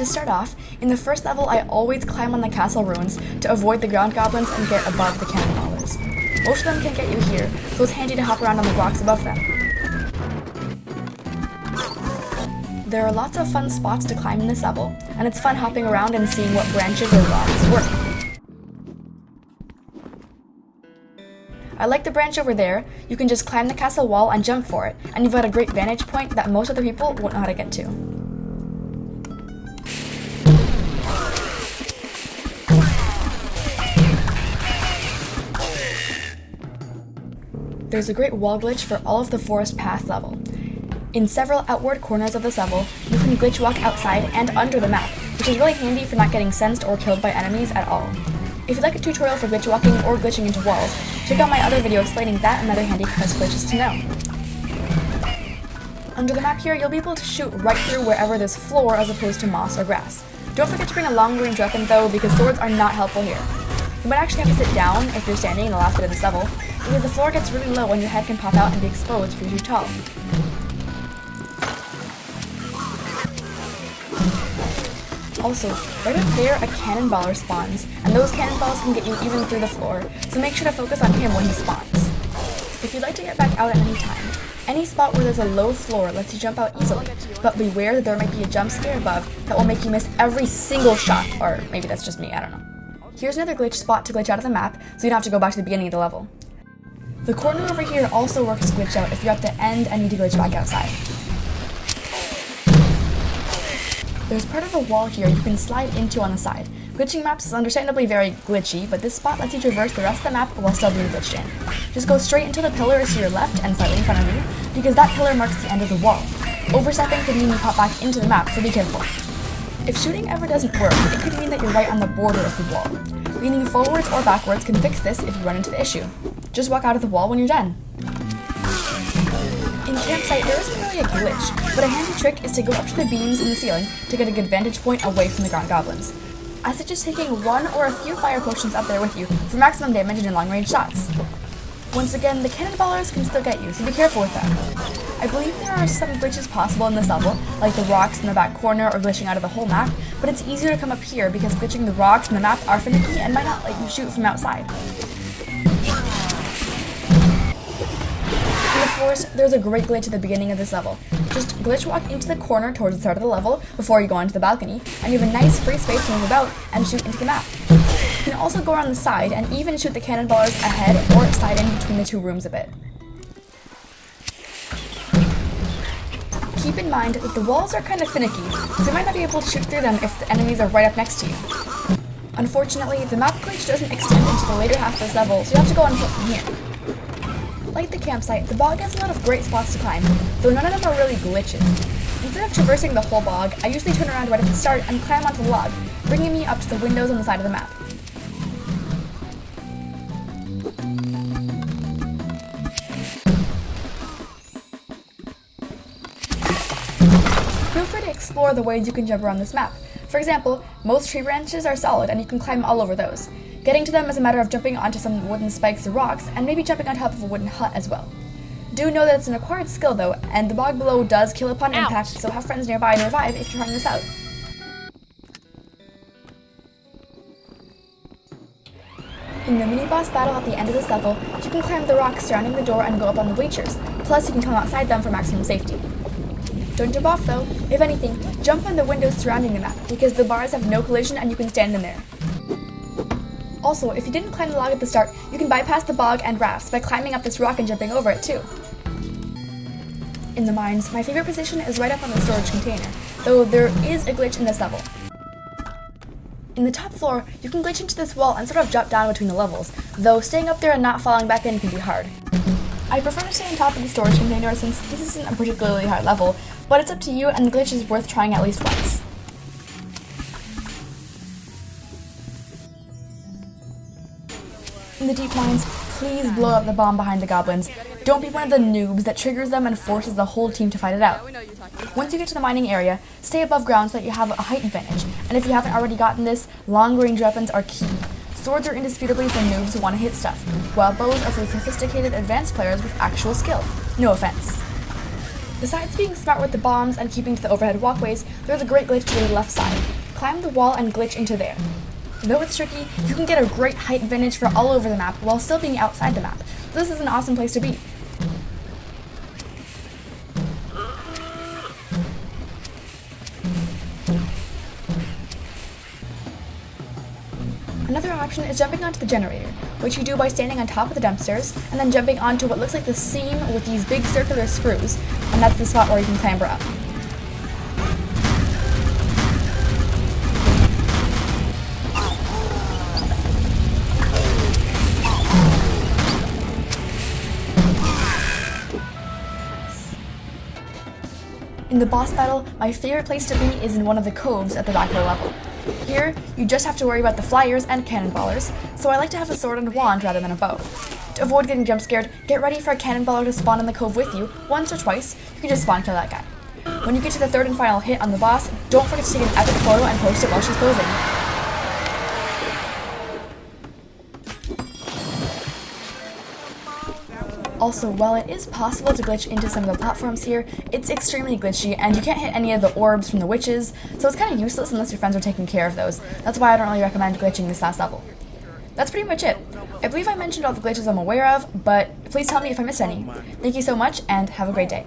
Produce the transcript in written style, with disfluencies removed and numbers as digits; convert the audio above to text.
To start off, in the first level I always climb on the castle ruins to avoid the ground goblins and get above the cannonballers. Most of them can't get you here, so it's handy to hop around on the rocks above them. There are lots of fun spots to climb in this level, and it's fun hopping around and seeing what branches or rocks work. I like the branch over there. You can just climb the castle wall and jump for it, and you've got a great vantage point that most other people won't know how to get to. There's a great wall glitch for all of the forest path level. In several outward corners of this level, you can glitch walk outside and under the map, which is really handy for not getting sensed or killed by enemies at all. If you'd like a tutorial for glitch walking or glitching into walls, check out my other video explaining that and other handy quest glitches to know. Under the map here, you'll be able to shoot right through wherever there's floor as opposed to moss or grass. Don't forget to bring a long range weapon though, because swords are not helpful here. You might actually have to sit down if you're standing in the last bit of this level, because the floor gets really low and your head can pop out and be exposed if you're too tall. Also, right up there a cannonballer spawns, and those cannonballs can get you even through the floor, so make sure to focus on him when he spawns. If you'd like to get back out at any time, any spot where there's a low floor lets you jump out easily, but beware that there might be a jump scare above that will make you miss every single shot, or maybe that's just me, I don't know. Here's another glitch spot to glitch out of the map, so you don't have to go back to the beginning of the level. The corner over here also works to glitch out if you're at the end and need to glitch back outside. There's part of a wall here you can slide into on the side. Glitching maps is understandably very glitchy, but this spot lets you traverse the rest of the map while still being glitched in. Just go straight until the pillar is to your left and slightly in front of you, because that pillar marks the end of the wall. Overstepping could mean you pop back into the map, so be careful. If shooting ever doesn't work, it could mean that you're right on the border of the wall. Leaning forwards or backwards can fix this if you run into the issue. Just walk out of the wall when you're done. In Campsite, there isn't really a glitch, but a handy trick is to go up to the beams in the ceiling to get a good vantage point away from the ground goblins. I suggest taking one or a few fire potions up there with you for maximum damage and long-range shots. Once again, the cannonballers can still get you, so be careful with them. I believe there are some glitches possible in this level, like the rocks in the back corner or glitching out of the whole map, but it's easier to come up here because glitching the rocks in the map are finicky and might not let you shoot from outside. In the forest, there's a great glitch at the beginning of this level. Just glitch walk into the corner towards the start of the level before you go onto the balcony, and you have a nice free space to move about and shoot into the map. You can also go around the side and even shoot the cannonballers ahead or slide in between the two rooms a bit. Keep in mind that the walls are kind of finicky, so you might not be able to shoot through them if the enemies are right up next to you. Unfortunately, the map glitch doesn't extend into the later half of this level, so you have to go on foot from here. Like the campsite, the bog has a lot of great spots to climb, though none of them are really glitches. Instead of traversing the whole bog, I usually turn around right at the start and climb onto the log, bringing me up to the windows on the side of the map. Feel free to explore the ways you can jump around this map. For example, most tree branches are solid and you can climb all over those. Getting to them is a matter of jumping onto some wooden spikes or rocks, and maybe jumping on top of a wooden hut as well. Do know that it's an acquired skill though, and the bog below does kill upon impact, so have friends nearby and revive if you're trying this out. In the mini-boss battle at the end of this level, you can climb the rocks surrounding the door and go up on the bleachers, plus you can come outside them for maximum safety. Don't jump off though. If anything, jump on the windows surrounding the map, because the bars have no collision and you can stand in there. Also, if you didn't climb the log at the start, you can bypass the bog and rafts by climbing up this rock and jumping over it too. In the mines, my favorite position is right up on the storage container, though there is a glitch in this level. In the top floor, you can glitch into this wall and sort of jump down between the levels, though staying up there and not falling back in can be hard. I prefer to stay on top of the storage container since this isn't a particularly hard level, but it's up to you and the glitch is worth trying at least once. In the deep mines, please blow up the bomb behind the goblins. Don't be one of the noobs that triggers them and forces the whole team to fight it out. Once you get to the mining area, stay above ground so that you have a height advantage, and if you haven't already gotten this, long-range weapons are key. Swords are indisputably for noobs who want to hit stuff, while bows are for sophisticated advanced players with actual skill. No offense. Besides being smart with the bombs and keeping to the overhead walkways, there's a great glitch to the left side. climb the wall and glitch into there. Though it's tricky, you can get a great height advantage for all over the map while still being outside the map. This is an awesome place to be. Another option is jumping onto the generator, which you do by standing on top of the dumpsters and then jumping onto what looks like the seam with these big circular screws, and that's the spot where you can clamber up. In the boss battle, my favorite place to be is in one of the coves at the back of the level. Here, you just have to worry about the flyers and cannonballers, so I like to have a sword and a wand rather than a bow. To avoid getting jump scared, get ready for a cannonballer to spawn in the cove with you, once or twice. You can just spawn kill that guy. When you get to the third and final hit on the boss, don't forget to take an epic photo and post it while she's posing. Also, while it is possible to glitch into some of the platforms here, it's extremely glitchy and you can't hit any of the orbs from the witches, so it's kind of useless unless your friends are taking care of those. That's why I don't really recommend glitching this last level. That's pretty much it. I believe I mentioned all the glitches I'm aware of, but please tell me if I missed any. Thank you so much and have a great day.